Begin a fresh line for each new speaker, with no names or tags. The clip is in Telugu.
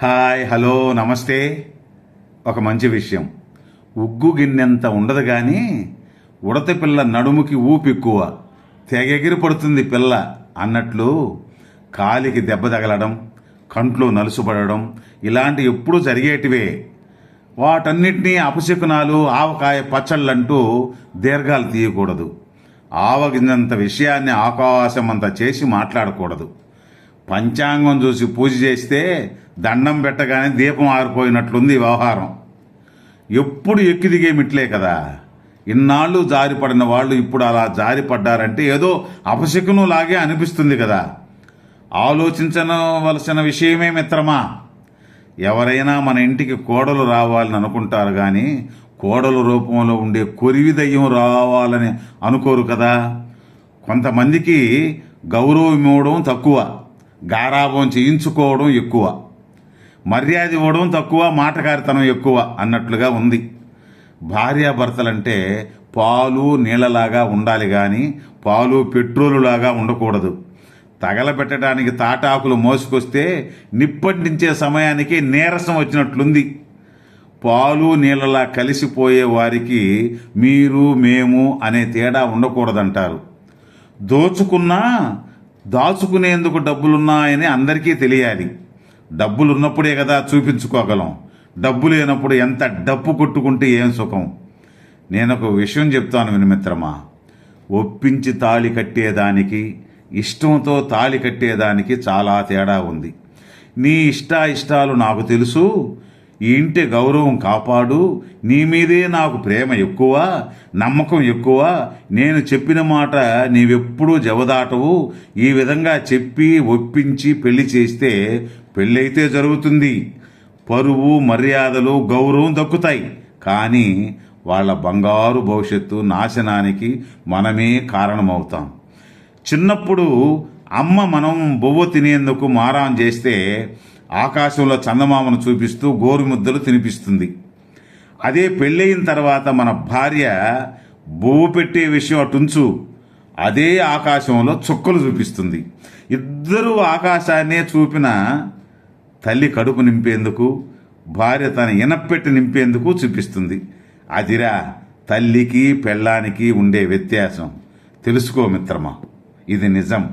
హాయ్, హలో, నమస్తే. ఒక మంచి విషయం. ఉగ్గు గిన్నెంత ఉండదు కానీ ఉడత పిల్ల నడుముకి ఊపెక్కువ, తెగెగిరి పడుతుంది పిల్ల అన్నట్లు కాలికి దెబ్బ తగలడం, కంట్లో నలుసుపడడం ఇలాంటి ఎప్పుడూ జరిగేటివే. వాటన్నిటినీ అపశకునాలు, ఆవకాయ పచ్చళ్ళంటూ దీర్ఘాలు తీయకూడదు. ఆవగింజంత విషయాన్ని ఆకాశమంత చేసి మాట్లాడకూడదు. పంచాంగం చూసి పూజ చేస్తే దండం పెట్టగానే దీపం ఆరిపోయినట్లుంది వ్యవహారం. ఎప్పుడు ఎక్కి దిగే మిట్లే కదా. ఇన్నాళ్ళు జారిపడిన వాళ్ళు ఇప్పుడు అలా జారిపడ్డారంటే ఏదో అపశకునం లాగే అనిపిస్తుంది కదా. ఆలోచించవలసిన విషయమే మిత్రమా. ఎవరైనా మన ఇంటికి కోడలు రావాలని అనుకుంటారు కానీ కోడలు రూపంలో ఉండే కొరివి దయ్యం రావాలని అనుకోరు కదా. కొంతమందికి గౌరవం ఇవ్వడం తక్కువ, గారాబం చేయించుకోవడం ఎక్కువ, మర్యాద ఇవ్వడం తక్కువ, మాటకారితనం ఎక్కువ అన్నట్లుగా ఉంది. భార్యాభర్తలంటే పాలు నీళ్ళలాగా ఉండాలి కానీ పాలు పెట్రోలులాగా ఉండకూడదు. తగలబెట్టడానికి తాటాకులు మోసుకొస్తే నిప్పంటించే సమయానికి నీరసం వచ్చినట్లుంది. పాలు నీళ్ళలా కలిసిపోయే వారికి మీరు మేము అనే తేడా ఉండకూడదంటారు. దోచుకున్నా దాచుకునేందుకు డబ్బులున్నాయని అందరికీ తెలియాలి. డబ్బులున్నప్పుడే కదా చూపించుకోగలం. డబ్బు లేనప్పుడు ఎంత డప్పు కొట్టుకుంటే ఏం సుఖం. నేను ఒక విషయం చెప్తాను వినిమిత్రమా. ఒప్పించి తాళి కట్టేదానికి, ఇష్టంతో తాళి కట్టేదానికి చాలా తేడా ఉంది. నీ ఇష్టాలు నాకు తెలుసు, ఈ ఇంటి గౌరవం కాపాడు, నీ మీదే నాకు ప్రేమ ఎక్కువ, నమ్మకం ఎక్కువ, నేను చెప్పిన మాట నీవెప్పుడూ జవదాటవు, ఈ విధంగా చెప్పి ఒప్పించి పెళ్లి చేస్తే పెళ్ళైతే జరుగుతుంది. పరువు, మర్యాదలు, గౌరవం దక్కుతాయి. కానీ వాళ్ళ బంగారు భవిష్యత్తు నాశనానికి మనమే కారణమవుతాం. చిన్నప్పుడు అమ్మ మనం బొవ్వ తినేందుకు మారాం చేస్తే ఆకాశంలో చందమామను చూపిస్తూ గోరుముద్దలు తినిపిస్తుంది. అదే పెళ్ళయిన తర్వాత మన భార్య బొవ్వు పెట్టే విషయం అటుంచు, అదే ఆకాశంలో చుక్కలు చూపిస్తుంది. ఇద్దరూ ఆకాశాన్నే చూపిన తల్లి కడుపు నింపేందుకు, భార్య తన ఇనప్పెట్టి నింపేందుకు చూపిస్తుంది. అదిరా తల్లికి పెళ్ళానికి ఉండే వ్యత్యాసం. తెలుసుకో మిత్రమా, ఇది నిజం.